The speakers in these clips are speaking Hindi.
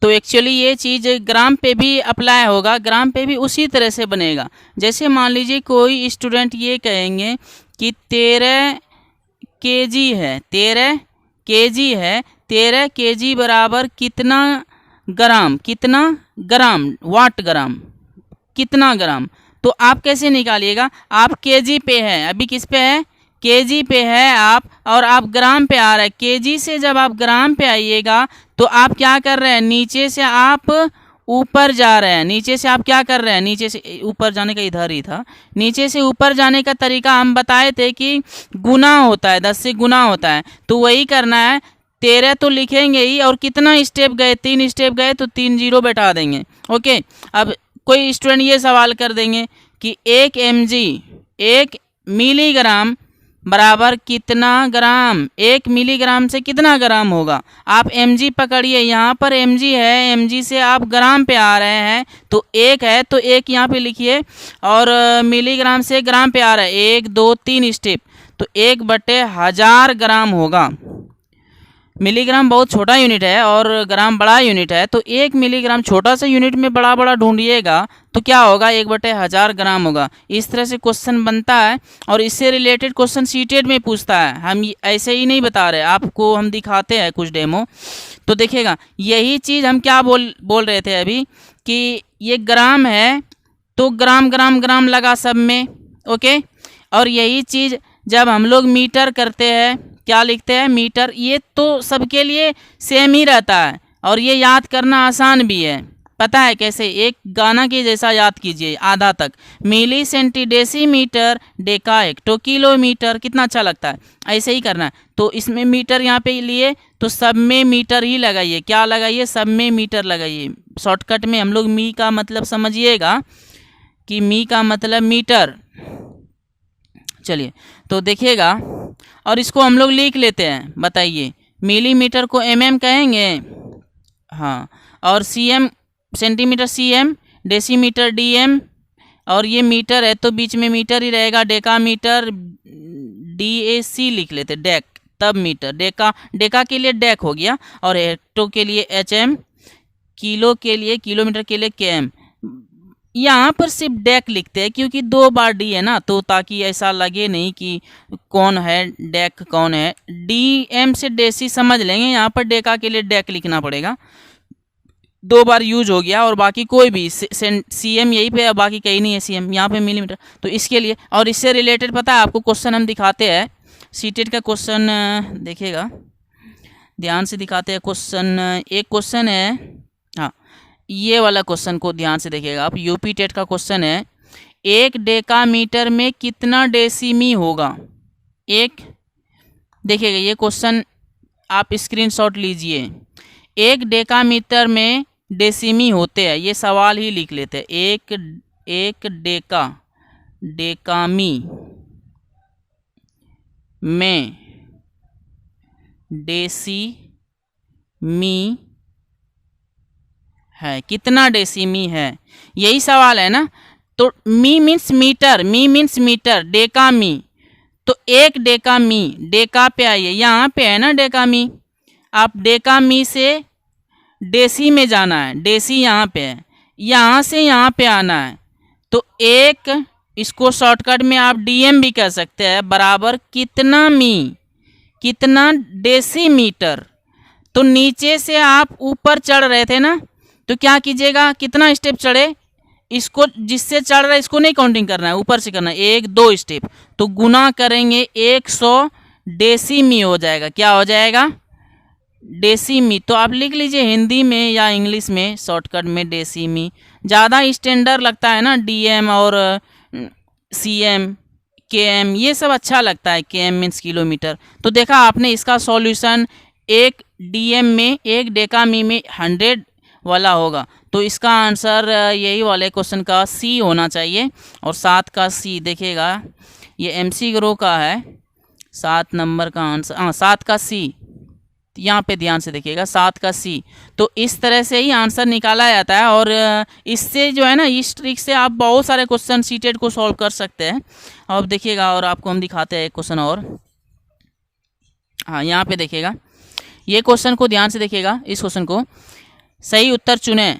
तो एक्चुअली ये चीज़ ग्राम पे भी अप्लाई होगा, ग्राम पे भी उसी तरह से बनेगा। जैसे मान लीजिए कोई स्टूडेंट ये कहेंगे कि 13 केजी है, 13 केजी है, 13 केजी बराबर कितना ग्राम, कितना ग्राम, वाट ग्राम, कितना ग्राम। तो आप कैसे निकालिएगा, आप केजी पे है, अभी किस पे है, केजी पे है आप, और आप ग्राम पे आ रहा है। केजी से जब आप ग्राम पे आइएगा तो आप क्या कर रहे हैं, नीचे से आप ऊपर जा रहे हैं। नीचे से आप क्या कर रहे हैं, नीचे से ऊपर जाने का इधर ही था। नीचे से ऊपर जाने का तरीका हम बताए थे कि गुना होता है, 10 से गुना होता है, तो वही करना है। 13 तो लिखेंगे ही, और कितना स्टेप गए, 3 स्टेप गए तो 3 जीरो बैठा देंगे। ओके, अब कोई स्टूडेंट ये सवाल कर देंगे कि 1 mg, 1 मिलीग्राम बराबर कितना ग्राम, 1 मिलीग्राम से कितना ग्राम होगा। आप mg पकड़िए, यहाँ पर mg है, mg से आप ग्राम पे आ रहे हैं, तो 1 है तो 1 यहाँ पे लिखिए, और मिलीग्राम से ग्राम पे आ रहा है, 1 2 3 स्टेप, तो 1/1000 ग्राम होगा। मिलीग्राम बहुत छोटा यूनिट है और ग्राम बड़ा यूनिट है, तो 1 मिलीग्राम छोटा सा यूनिट में बड़ा बड़ा ढूंढिएगा तो क्या होगा, 1/1000 ग्राम होगा। इस तरह से क्वेश्चन बनता है, और इससे रिलेटेड क्वेश्चन सीटेट में पूछता है। हम ऐसे ही नहीं बता रहे, आपको हम दिखाते हैं कुछ डेमो, तो देखिएगा यही चीज़ हम क्या बोल रहे थे अभी, कि ये ग्राम है तो ग्राम ग्राम ग्राम लगा सब में। ओके, और यही चीज़ जब हम लोग मीटर करते हैं, क्या लिखते हैं, मीटर। ये तो सबके लिए सेम ही रहता है, और ये याद करना आसान भी है। पता है कैसे, एक गाना के जैसा याद कीजिए आधा तक, milli centi decimetre deca hecto kilometre, कितना अच्छा लगता है। ऐसे ही करना है, तो इसमें मीटर यहाँ पे लिए तो सब में मीटर ही लगाइए। क्या लगाइए, सब में मीटर लगाइए। शॉर्टकट में हम लोग मी का मतलब समझिएगा कि मी का मतलब मीटर। चलिए तो देखिएगा, और इसको हम लोग लिख लेते हैं। बताइए, मिलीमीटर को mm कहेंगे, हाँ, और cm centimetre cm, decimetre dm, और ये मीटर है तो बीच में मीटर ही रहेगा, डेकामीटर dac लिख लेते, डेक, तब मीटर, डेका के लिए डेक हो गया, और हेक्टो के लिए hm, किलो के लिए, किलोमीटर के लिए km। यहाँ पर सिर्फ डेक लिखते हैं क्योंकि 2 बार डी है ना, तो ताकि ऐसा लगे नहीं कि कौन है डेक कौन है। डी एम से डेसी समझ लेंगे, यहाँ पर डेका के लिए डेक लिखना पड़ेगा। 2 बार यूज हो गया, और बाकी कोई भी सी एम यहीं पे है, बाकी कहीं नहीं है सी एम, यहाँ पे मिलीमीटर, तो इसके लिए। और इससे रिलेटेड पता है आपको, क्वेश्चन हम दिखाते हैं सीटेट का क्वेश्चन, देखिएगा ध्यान से दिखाते हैं क्वेश्चन। एक क्वेश्चन है, हाँ ये वाला क्वेश्चन को ध्यान से देखिएगा आप, यूपी टेट का क्वेश्चन है, 1 डेकामीटर में कितना डेसीमी होगा। एक देखिएगा ये क्वेश्चन आप स्क्रीनशॉट लीजिए, 1 डेकामीटर में डेसीमी होते हैं, ये सवाल ही लिख लेते हैं। एक डेकामी में डेसीमी है, कितना डेसीमी है, यही सवाल है ना। तो मी मीन्स मीटर, मी मीन्स मीटर, डेका मी, तो 1 डेका मी, डेका पे आइए, यहाँ पे है ना डेका मी, आप डेका मी से डेसी में जाना है, डेसी यहाँ पे है, यहाँ से यहाँ पे आना है, तो 1, इसको शॉर्टकट में आप डीएम भी कह सकते हैं, बराबर कितना मी, कितना डेसीमीटर। तो नीचे से आप ऊपर चढ़ रहे थे ना, तो क्या कीजिएगा, कितना स्टेप चढ़े, इसको जिससे चढ़ रहा है इसको नहीं काउंटिंग करना है, ऊपर से करना है, 1 2 स्टेप, तो गुना करेंगे 100 डेसीमी हो जाएगा। क्या हो जाएगा, डेसीमी। तो आप लिख लीजिए हिंदी में या इंग्लिश में शॉर्टकट में डेसीमी, ज़्यादा स्टैंडर्ड लगता है ना, डीएम और सीएम केएम ये सब अच्छा लगता है, केएम मीन्स किलोमीटर। तो देखा आपने इसका सॉल्यूशन, 1 डीएम में 1 डेकामी में 100 वाला होगा, तो इसका आंसर यही वाले क्वेश्चन का सी होना चाहिए। और 7 का सी देखिएगा, ये एमसी ग्रो का है, 7 नंबर का आंसर, हाँ 7 का सी, यहाँ पे ध्यान से देखिएगा, 7 का सी। तो इस तरह से ही आंसर निकाला जाता है, और इससे जो है ना, इस ट्रिक से आप बहुत सारे क्वेश्चन सीटेट को सॉल्व कर सकते हैं। अब देखिएगा, और आपको हम दिखाते हैं एक क्वेश्चन और, हाँ यहाँ पे देखिएगा, ये क्वेश्चन को ध्यान से देखिएगा, इस क्वेश्चन को, सही उत्तर चुने।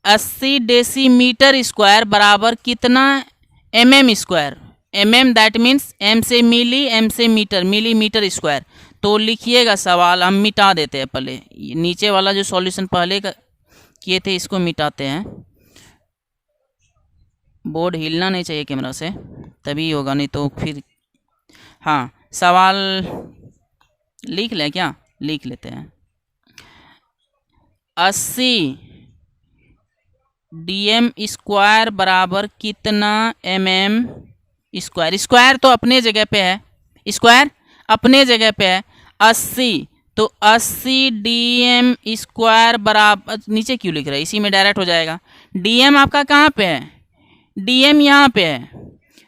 80 डेसीमीटर स्क्वायर बराबर कितना mm square. mm that means m से मिली, m से मीटर, मिलीमीटर स्क्वायर। तो लिखिएगा सवाल, हम मिटा देते हैं पहले, नीचे वाला जो सॉल्यूशन पहले किए थे इसको मिटाते हैं। बोर्ड हिलना नहीं चाहिए कैमरा से, तभी होगा, नहीं तो फिर। हाँ, सवाल लिख लें क्या? लिख लेते हैं। 80 dm स्क्वायर बराबर कितना mm स्क्वायर। स्क्वायर तो अपने जगह पे है, स्क्वायर अपने जगह पे है। 80 तो 80 dm स्क्वायर बराबर, नीचे क्यों लिख रहा है, इसी में डायरेक्ट हो जाएगा। dm आपका कहाँ पे है? dm यहाँ पे है।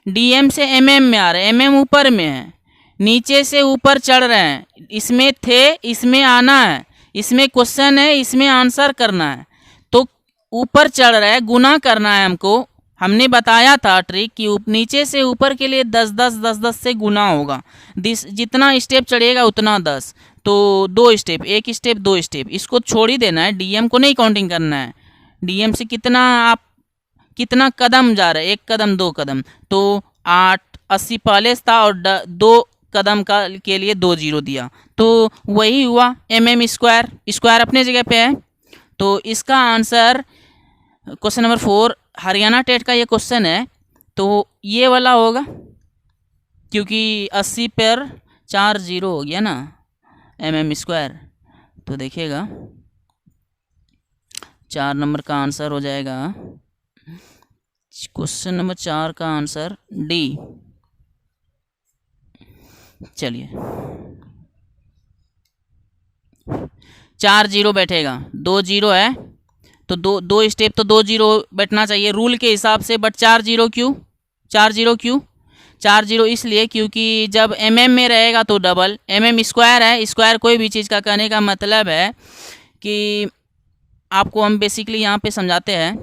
dm से mm में आ रहा है, mm ऊपर में है, नीचे से ऊपर चढ़ रहे हैं। इसमें थे, इसमें आना है, इसमें क्वेश्चन है, इसमें आंसर करना है। तो ऊपर चढ़ रहा है, गुना करना है हमको। हमने बताया था ट्रिक कि नीचे से ऊपर के लिए 10 10 10 10 से गुना होगा। जितना स्टेप चढ़ेगा उतना 10। तो 2 स्टेप, 1 स्टेप 2 स्टेप, इसको छोड़ ही देना है, डीएम को नहीं काउंटिंग करना है। डीएम से कितना आप कितना कदम जा रहे हैं, 1 कदम 2 कदम, तो 8 80 पहले था और 2 कदम का के लिए 2 0 दिया, तो वही हुआ mm स्क्वायर। स्क्वायर अपने जगह पे है। तो इसका answer question number 4 Haryana TET का ये क्वेश्चन है, तो ये वाला होगा, क्योंकि 80 पर 4 0 हो गया ना mm स्क्वायर। तो देखिएगा 4 नंबर का आंसर हो जाएगा, क्वेश्चन नंबर 4 का आंसर डी। चलिए 4 0 बैठेगा, 2 0 है तो 2 स्टेप तो 2 0 बैठना चाहिए रूल के हिसाब से। बट 4 0 क्यों? 4 0 क्यों? 4 0 इसलिए क्योंकि जब mm में रहेगा तो डबल, mm स्क्वायर है। स्क्वायर कोई भी चीज़ का कहने का मतलब है कि आपको हम बेसिकली यहाँ पे समझाते हैं।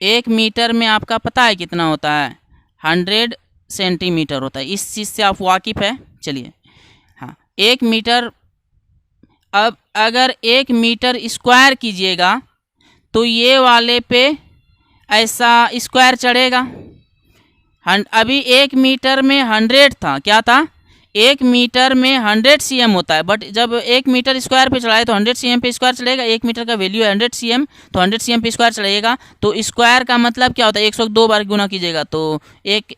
1 मीटर में आपका पता है कितना होता है? 100 सेंटीमीटर होता है। इस चीज़ से आप वाकिफ़ है? चलिए, हाँ, 1 मीटर। अब अगर 1 मीटर स्क्वायर कीजिएगा तो ये वाले पे ऐसा स्क्वायर चढ़ेगा। अभी 1 मीटर में 100 था, क्या था? 1 मीटर में 100 cm होता है, बट जब 1 मीटर स्क्वायर पे चढ़ाए तो 100 cm पे स्क्वायर चढ़ेगा। 1 मीटर का वैल्यू है 100 cm, तो 100 cm पे स्क्वायर चढ़ेगा। तो स्क्वायर का मतलब क्या होता है? 102 बार गुना कीजिएगा तो 1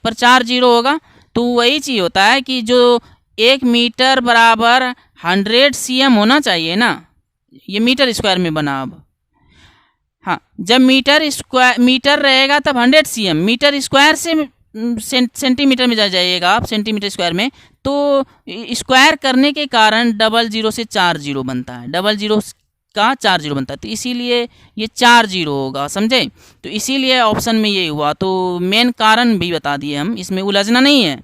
पर 4 0 होगा। तो वही चीज़ होता है कि जो 1 मीटर बराबर 100 cm होना चाहिए ना, ये मीटर स्क्वायर में बना। अब हाँ, जब मीटर रहेगा तब 100 cm, मीटर स्क्वायर से सेंटीमीटर में जाइएगा आप, सेंटीमीटर स्क्वायर में, तो स्क्वायर करने के कारण 00 से 4 0 बनता है, 00 का 4 0 बनता है। तो इसीलिए ये 4 0 होगा, समझे? तो इसीलिए ऑप्शन में ये हुआ। तो मेन कारण भी बता दिए हम, इसमें उलझना नहीं है।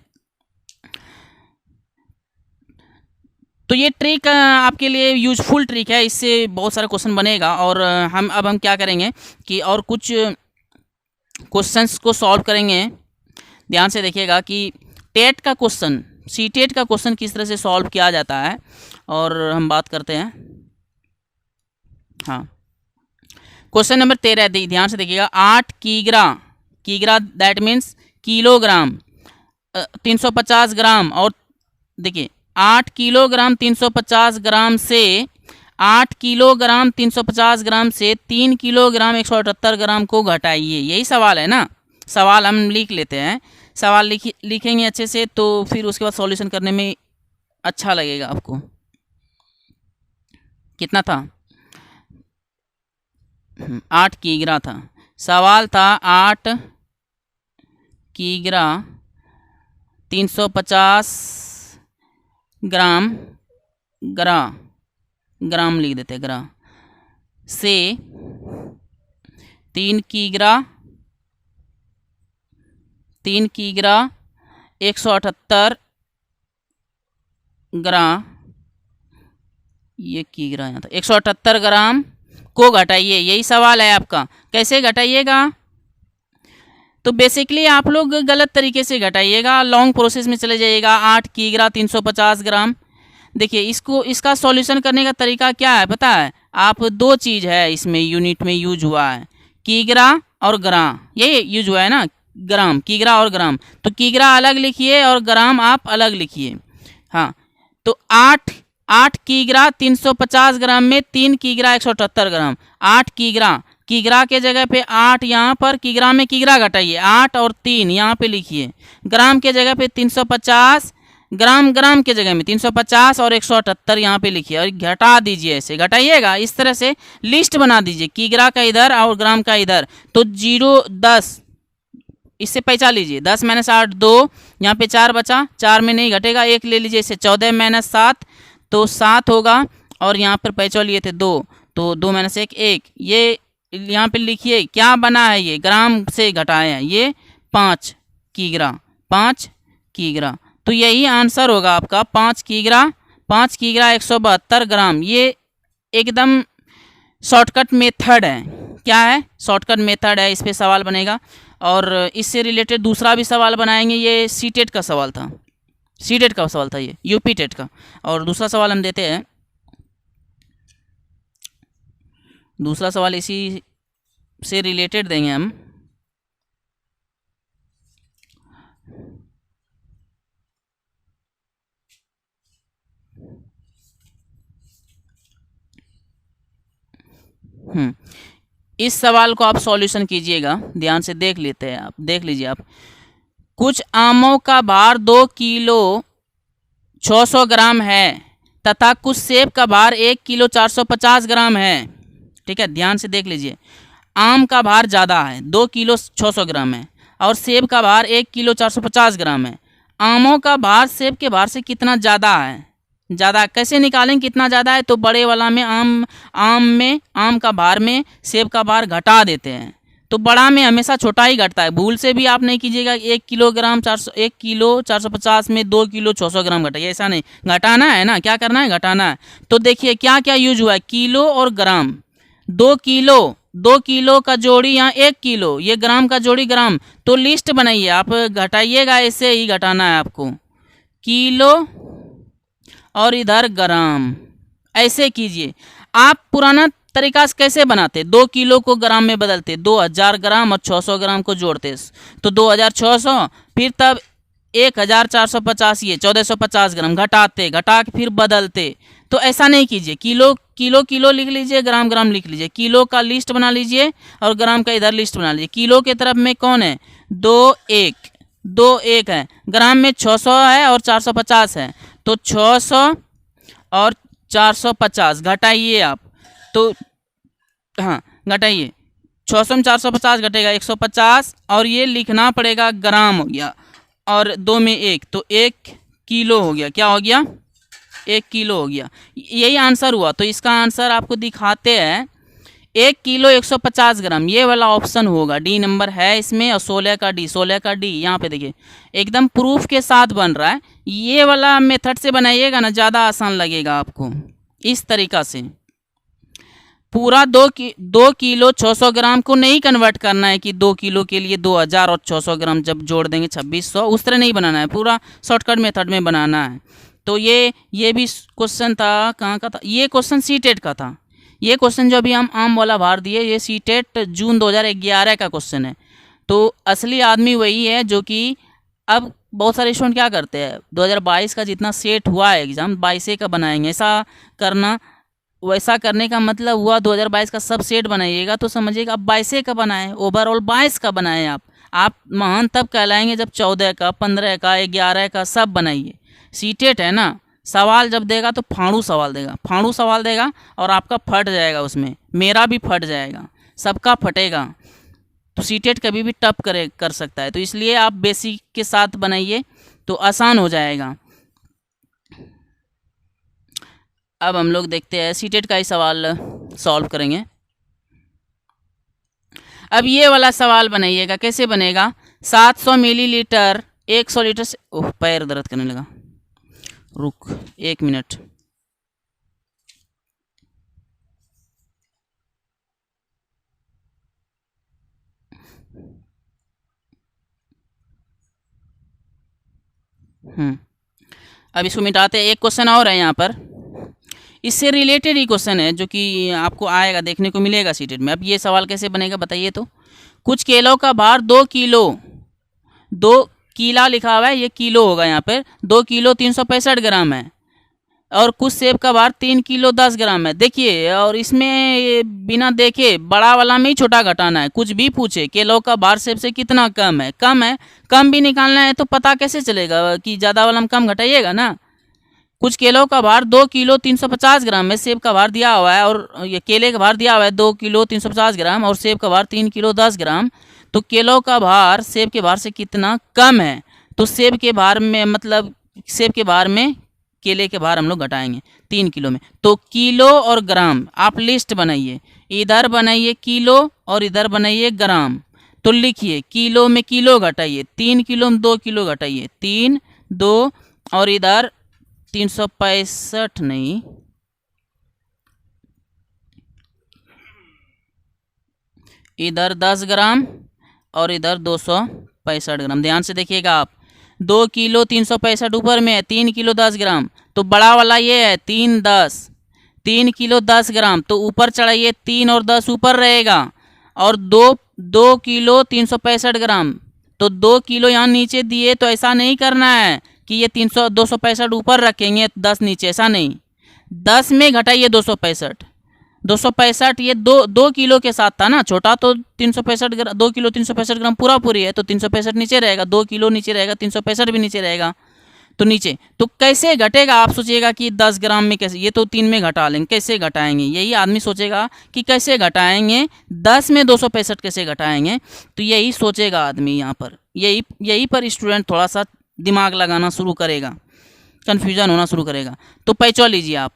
तो ये ट्रिक आपके लिए यूजफुल ट्रिक है, इससे बहुत सारा क्वेश्चन बनेगा। और हम क्या करेंगे कि और कुछ क्वेश्चंस को सॉल्व करेंगे। ध्यान से देखिएगा कि टेट का क्वेश्चन, सी टेट का क्वेश्चन किस तरह से सॉल्व किया जाता है, और हम बात करते हैं। हाँ, क्वेश्चन नंबर 13 ध्यान से देखिएगा। 8 किग्रा दैट मीन्स किलोग्राम, 350 ग्राम। और देखिए 8 किलोग्राम 350 ग्राम से 8 किलोग्राम 350 ग्राम से 3 किलोग्राम 178 ग्राम को घटाइए। यही सवाल है ना। सवाल हम लिख लेते हैं, सवाल लिखेंगे अच्छे से, तो फिर उसके बाद सॉल्यूशन करने में अच्छा लगेगा आपको। कितना था? 8 किग्रा था। सवाल था 8 किग्रा 350 ग्राम लिख देते, ग्रा से 3 किग्रा 178 ग्राम, ये किग्रा यहाँ था, 178 ग्राम को घटाइए। यही सवाल है आपका। कैसे घटाइएगा? तो बेसिकली आप लोग गलत तरीके से घटाइएगा, लॉन्ग प्रोसेस में चले जाइएगा। 8 किग्रा 350 ग्राम, देखिए इसका सॉल्यूशन करने का तरीका क्या है पता है? आप दो चीज़ है इसमें यूनिट में यूज हुआ है, कीग्रा और ग्राम, ये यूज हुआ है ना, ग्राम, कीग्रा और ग्राम। तो कीग्रा अलग लिखिए और ग्राम आप अलग लिखिए। हाँ, तो 8 कीग्रा 350 ग्राम में 3 कीग्रा 178 ग्राम। 8 कीग्रा, कीग्रा के जगह पे 8 यहाँ पर, कीग्रा में कीग्रा घटाइए, 8 और 3 यहाँ पे लिखिए। ग्राम के जगह पे 350, ग्राम के जगह में 350 और 178 यहाँ पे लिखिए और घटा दीजिए, ऐसे घटाइएगा, इस तरह से लिस्ट बना दीजिए, कीग्रा का इधर और ग्राम का इधर। तो 0 10 इससे पैसा लीजिए, 10 - 8 2, यहाँ पे 4 बचा, 4 में नहीं घटेगा, 1 ले लीजिए, इसे 14 - 7 तो 7 होगा। और यहाँ पर पैसा लिए थे 2, तो 2 - 1 1, ये यहाँ पे लिखिए क्या बना है, ये ग्राम से घटाए हैं, ये 5 कीग्रा, 5 कीग्रा। तो यही आंसर होगा आपका, 5 कीग्रा, 5 कीग्रा 172 ग्राम। ये एकदम शॉर्टकट मेथड है। क्या है? शॉर्टकट मेथड है, इस पे सवाल बनेगा। और इससे रिलेटेड दूसरा भी सवाल बनाएंगे, ये सीटेट का सवाल था, सीटेट का सवाल था, ये यूपी टेट का। और दूसरा सवाल हम देते हैं, दूसरा सवाल इसी से रिलेटेड देंगे हम। इस सवाल को आप सॉल्यूशन कीजिएगा, ध्यान से देख लेते हैं आप, देख लीजिए आप। कुछ आमों का भार 2 किलो 600 ग्राम है तथा कुछ सेब का भार 1 किलो 450 ग्राम है। ठीक है, ध्यान से देख लीजिए। आम का भार ज़्यादा है, 2 किलो 600 ग्राम है, और सेब का भार 1 किलो 450 ग्राम है। आमों का भार सेब के भार से कितना ज़्यादा है? ज़्यादा कैसे निकालेंगे कितना ज़्यादा है? तो बड़े वाला में आम का भार में सेब का भार घटा देते हैं, तो बड़ा में हमेशा छोटा ही घटता है। भूल से भी आप नहीं कीजिएगा 1 किलोग्राम 1 किलो 450 में 2 किलो 600 ग्राम घटाइए, ऐसा नहीं, घटाना है ना, क्या करना है, घटाना है। तो देखिए क्या क्या यूज हुआ है, किलो और ग्राम। 2 किलो का जोड़ी यहाँ 1 किलो, ये ग्राम का जोड़ी ग्राम। तो लिस्ट बनाइए आप, घटाइएगा, ऐसे ही घटाना है आपको, किलो और इधर ग्राम, ऐसे कीजिए। आप पुराना तरीका से कैसे बनाते, 2 किलो को ग्राम में बदलते, 2000 ग्राम और 600 ग्राम को जोड़ते, तो 2600, फिर तब 1450, ये 1450 ग्राम, घटा के फिर बदलते। तो ऐसा नहीं कीजिए, किलो किलो किलो लिख लीजिए, ग्राम ग्राम लिख लीजिए, किलो का लिस्ट बना लीजिए और ग्राम का इधर लिस्ट बना लीजिए। किलो के तरफ में कौन है, 2 1 है, ग्राम में 600 है और 450 है, तो 600 और 450 घटाइए आप, तो हाँ घटाइए, 600 में 450 घटेगा 150, और ये लिखना पड़ेगा ग्राम हो गया, और 2 में 1, तो 1 किलो हो गया, क्या हो गया, 1 किलो हो गया। यही आंसर हुआ। तो इसका आंसर आपको दिखाते हैं, 1 किलो 150 ग्राम, ये वाला ऑप्शन होगा, डी नंबर है इसमें। और 16 का डी यहाँ पे देखिए एकदम प्रूफ के साथ बन रहा है। ये वाला मेथड से बनाइएगा ना, ज़्यादा आसान लगेगा आपको। इस तरीका से पूरा 2 किलो 600 ग्राम को नहीं कन्वर्ट करना है कि 2 किलो के लिए 2000 और 600 ग्राम जब जोड़ देंगे 2600, उस तरह नहीं बनाना है, पूरा शॉर्टकट मेथड में बनाना है। तो ये भी क्वेश्चन था, कहाँ का था ये क्वेश्चन, सीटेट का था। ये क्वेश्चन जो अभी हम आम वाला भार दिए, ये सीटेट जून 2011 का क्वेश्चन है। तो असली आदमी वही है जो कि, अब बहुत सारे स्टूडेंट क्या करते हैं, 2022 का जितना सेट हुआ है एग्ज़ाम 22 का बनाएंगे, ऐसा करना, वैसा करने का मतलब हुआ 2022 का सब सेट बनाइएगा तो समझिएगा आप 22 का बनाएं, ओवरऑल 22 का बनाएं। आप महान तब कहलाएंगे जब 14 का, 15 का, 11 का सब बनाइए। सीटेट है ना, सवाल जब देगा तो फाड़ू सवाल देगा और आपका फट जाएगा, उसमें मेरा भी फट जाएगा, सबका फटेगा। तो सीटेट कभी भी टप कर सकता है, तो इसलिए आप बेसिक के साथ बनाइए तो आसान हो जाएगा। अब हम लोग देखते हैं सीटेट का ही सवाल सॉल्व करेंगे। अब ये वाला सवाल बनाइएगा, कैसे बनेगा, 700 मिलीलीटर 100 लीटर से, ओह पैर दर्द करने लगा, रुक 1 मिनट। अब इसको मिटाते हैं। एक क्वेश्चन और है यहाँ पर, इससे रिलेटेड ही क्वेश्चन है जो कि आपको आएगा, देखने को मिलेगा सीटेट में। अब ये सवाल कैसे बनेगा बताइए तो। कुछ केलों का भार 2 किलो, 2 किला लिखा हुआ है, ये किलो होगा यहाँ पर, 2 किलो 365 ग्राम है। और कुछ सेब का भार 3 किलो 10 ग्राम है। देखिए, और इसमें ये बिना देखे बड़ा वाला में ही छोटा घटाना है। कुछ भी पूछे किलो का भार सेब से कितना कम है, कम है, कम भी निकालना है तो पता कैसे चलेगा कि ज़्यादा वाला में कम घटाइएगा ना। कुछ केलों का भार 2 किलो 350 ग्राम है, सेब का भार दिया हुआ है, और ये केले का भार दिया हुआ है 2 किलो 350 ग्राम, और सेब का भार 3 किलो 10 ग्राम। तो केलों का भार सेब के भार से कितना कम है, तो सेब के भार में, मतलब सेब के भार में केले के भार हम लोग घटाएंगे 3 किलो में। तो किलो और ग्राम आप लिस्ट बनाइए, इधर बनाइए किलो और इधर बनाइए ग्राम। तो लिखिए किलो में किलो घटाइए, 3 किलो में 2 किलो घटाइए, 3 2, और इधर 365 नहीं, इधर 10 ग्राम और इधर 265 ग्राम। ध्यान से देखिएगा आप, 2 किलो 365 ऊपर में है, 3 किलो 10 ग्राम, तो बड़ा वाला ये है 3 10, 3 किलो 10 ग्राम, तो ऊपर चढ़ाइए 3 और 10 ऊपर रहेगा, और 2 किलो 365 ग्राम, तो 2 किलो यहाँ नीचे दिए। तो ऐसा नहीं करना है कि ये 265 ऊपर रखेंगे 10 नीचे, ऐसा नहीं, 10 में घटाइए 265 ये 2 किलो के साथ था ना, छोटा तो 365 ग्राम, 2 किलो 365 ग्राम पूरा पूरी है, तो 365 नीचे रहेगा, 2 किलो नीचे रहेगा, 365 भी नीचे रहेगा, तो नीचे। तो कैसे घटेगा आप सोचिएगा कि 10 ग्राम में कैसे, ये तो 3 में घटा लेंगे, कैसे घटाएंगे, यही आदमी सोचेगा कि कैसे घटाएंगे, 10 में 265 कैसे घटाएंगे, तो यही सोचेगा आदमी यहाँ पर। यही पर स्टूडेंट थोड़ा सा दिमाग लगाना शुरू करेगा, कन्फ्यूजन होना शुरू करेगा। तो पैचो लीजिए आप,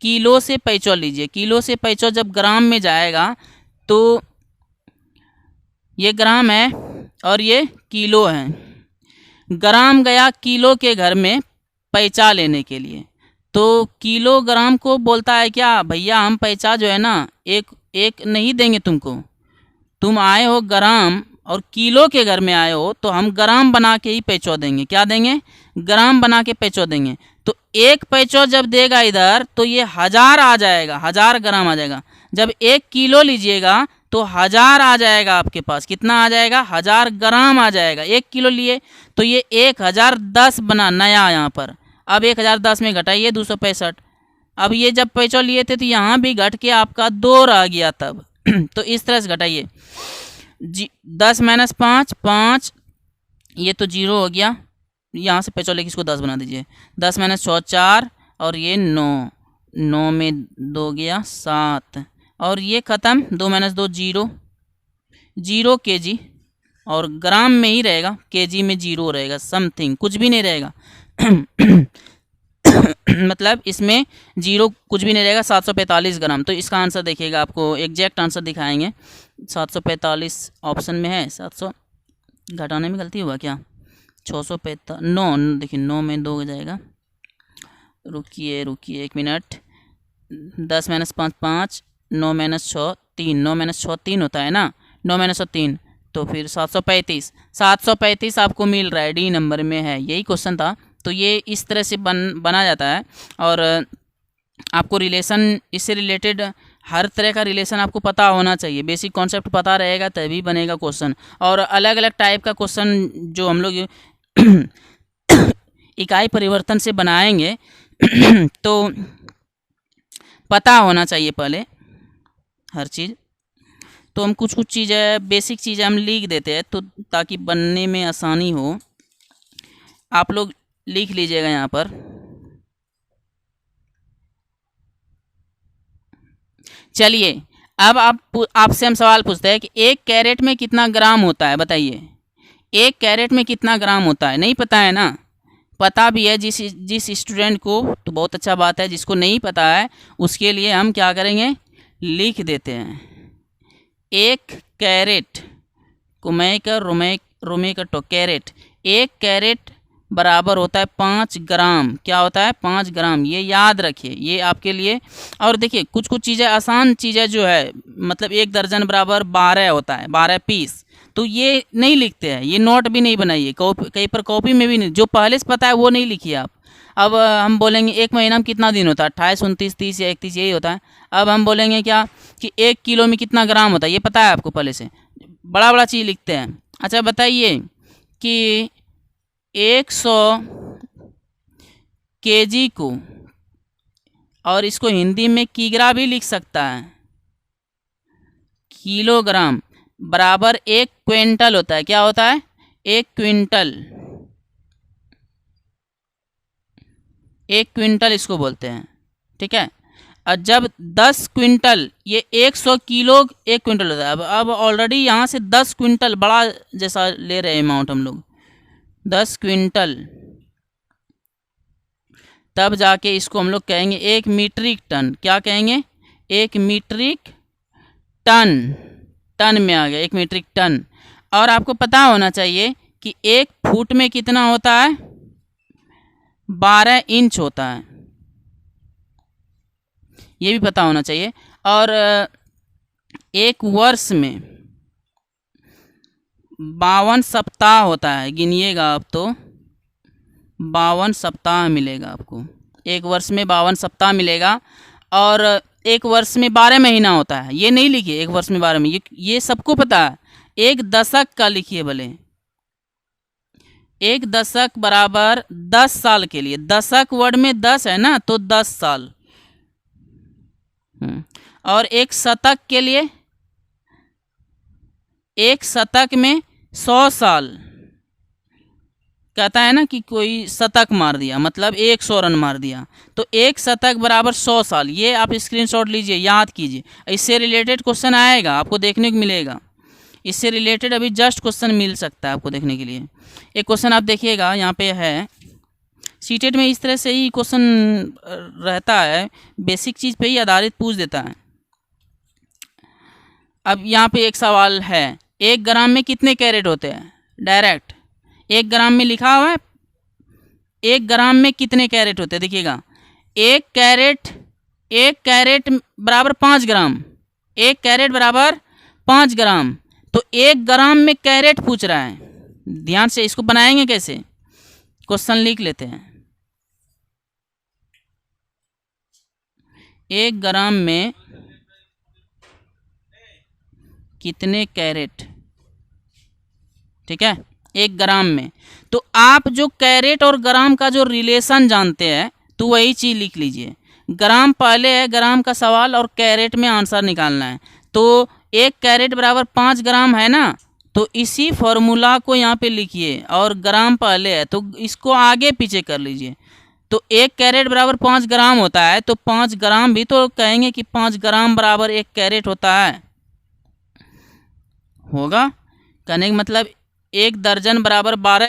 किलो से पैचो लीजिए, किलो से पैचो जब ग्राम में जाएगा तो ये ग्राम है और ये किलो है। ग्राम गया किलो के घर में पैचा लेने के लिए, तो किलोग्राम को बोलता है क्या, भैया हम पैचा जो है ना एक नहीं देंगे तुमको, तुम आए हो ग्राम और किलो के घर में आए हो, तो हम ग्राम बना के ही पैचो देंगे। क्या देंगे, ग्राम बना के पैचो देंगे। तो एक पैचो जब देगा इधर तो ये 1000 आ जाएगा, 1000 ग्राम आ जाएगा। जब 1 किलो लीजिएगा तो 1000 आ जाएगा आपके पास, कितना आ जाएगा, 1000 ग्राम आ जाएगा। 1 किलो लिए तो ये 1010 बना नया यहाँ पर। अब 1010 में घटाइए 265। अब ये जब पैचो लिए थे तो यहाँ भी घट के आपका 2 रह गया तब तो इस तरह से घटाइए, 10 - 5 5, ये तो 0 हो गया, यहाँ से पैचो लेके इसको 10 बना दीजिए, 10 - 6 4, और ये 9, 9 में 2 गया 7, और ये ख़त्म, 2 - 2 0, 0 kg, और ग्राम में ही रहेगा, kg में 0 रहेगा, समथिंग कुछ भी नहीं रहेगा मतलब इसमें 0 कुछ भी नहीं रहेगा, 745 ग्राम। तो इसका आंसर देखिएगा, आपको एग्जैक्ट आंसर दिखाएंगे, 745 ऑप्शन में है। 700 घटाने में गलती हुआ क्या, 645, 9, देखिए 9 में 2 हो जाएगा, रुकिए 1 मिनट, 10 - 5 5, 9 - 6 3, 9 - 6 3 होता है ना, 9 - 6 3, तो फिर 735 आपको मिल रहा है, डी नंबर में है, यही क्वेश्चन था। तो ये इस तरह से बना जाता है, और आपको रिलेशन, इससे रिलेटेड हर तरह का रिलेशन आपको पता होना चाहिए, बेसिक कॉन्सेप्ट पता रहेगा तभी बनेगा क्वेश्चन। और अलग अलग टाइप का क्वेश्चन जो हम लोग इकाई परिवर्तन से बनाएंगे तो पता होना चाहिए पहले हर चीज़। तो हम कुछ चीज़ें, बेसिक चीज़ें हम लिख देते हैं तो ताकि बनने में आसानी हो। आप लोग लिख लीजिएगा यहाँ पर, चलिए अब आपसे हम सवाल पूछते हैं कि 1 कैरेट में कितना ग्राम होता है, बताइए 1 कैरेट में कितना ग्राम होता है। नहीं पता है ना, पता भी है जिस स्टूडेंट को तो बहुत अच्छा बात है, जिसको नहीं पता है उसके लिए हम क्या करेंगे, लिख देते हैं 1 कैरेट, कुमै का रुमे का टो कैरेट, 1 कैरेट बराबर होता है 5 ग्राम। क्या होता है, 5 ग्राम, ये याद रखिए, ये आपके लिए। और देखिए कुछ चीज़ें आसान चीज़ें जो है, मतलब 1 दर्जन बराबर 12 होता है, 12 पीस, तो ये नहीं लिखते हैं, ये नोट भी नहीं बनाइए, कहीं पर कॉपी में भी नहीं, जो पहले से पता है वो नहीं लिखिए आप। अब हम बोलेंगे एक महीना में कितना दिन होता है, 28, 29, 30 या 31 यही होता है। अब हम बोलेंगे क्या कि 1 किलो में कितना ग्राम होता है, ये पता है आपको पहले से, बड़ा बड़ा चीज़ लिखते हैं। अच्छा बताइए कि 100 केजी को, और इसको हिंदी में किग्रा भी लिख सकता है, किलोग्राम बराबर 1 क्विंटल होता है। क्या होता है? 1 क्विंटल, 1 क्विंटल इसको बोलते हैं, ठीक है। और जब 10 क्विंटल, ये 100 किलो 1 क्विंटल होता है। अब ऑलरेडी यहाँ से 10 क्विंटल बड़ा जैसा ले रहे हैं अमाउंट हम लोग, 10 क्विंटल, तब जाके इसको हम लोग कहेंगे 1 मीट्रिक टन। क्या कहेंगे? 1 मीट्रिक टन, टन में आ गया 1 मीट्रिक टन। और आपको पता होना चाहिए कि 1 फुट में कितना होता है? 12 इंच होता है, ये भी पता होना चाहिए। और 1 वर्ष में 52 सप्ताह होता है, गिनिएगा आप तो 52 सप्ताह मिलेगा आपको, 1 वर्ष में 52 सप्ताह मिलेगा। और 1 वर्ष में 12 महीना होता है, ये नहीं लिखिए 1 वर्ष में 12 में, ये सबको पता है। 1 दशक का लिखिए भले, 1 दशक बराबर 10 साल के लिए, दशक वर्ड में 10 है ना, तो 10 साल। और 1 शतक के लिए, 1 शतक में 100 साल। कहता है ना कि कोई शतक मार दिया, मतलब 100 रन मार दिया, तो 1 शतक बराबर 100 साल। ये आप स्क्रीनशॉट लीजिए, याद कीजिए, इससे रिलेटेड क्वेश्चन आएगा आपको देखने को मिलेगा। इससे रिलेटेड अभी जस्ट क्वेश्चन मिल सकता है आपको देखने के लिए। एक क्वेश्चन आप देखिएगा यहाँ पे है, सीटेट में इस तरह से ही क्वेश्चन रहता है, बेसिक चीज़ पे ही आधारित पूछ देता है। अब यहाँ पे एक सवाल है, 1 ग्राम में कितने कैरेट होते हैं? डायरेक्ट 1 ग्राम में लिखा हुआ है, 1 ग्राम में कितने कैरेट होते हैं? देखिएगा, 1 कैरेट बराबर 5 ग्राम, 1 कैरेट बराबर 5 ग्राम, तो 1 ग्राम में कैरेट पूछ रहा है। ध्यान से इसको बनाएंगे कैसे, क्वेश्चन लिख लेते हैं। 1 ग्राम में कितने कैरेट, ठीक है, 1 ग्राम में। तो आप जो कैरेट और ग्राम का जो रिलेशन जानते हैं, तो वही चीज़ लिख लीजिए। ग्राम पहले है, ग्राम का सवाल, और कैरेट में आंसर निकालना है। तो 1 कैरेट बराबर 5 ग्राम है ना, तो इसी फॉर्मूला को यहाँ पे लिखिए, और ग्राम पहले है तो इसको आगे पीछे कर लीजिए। तो 1 कैरेट बराबर 5 ग्राम होता है, तो 5 ग्राम भी तो कहेंगे कि 5 ग्राम बराबर 1 कैरेट होता है, होगा। कहने का मतलब 1 दर्जन बराबर 12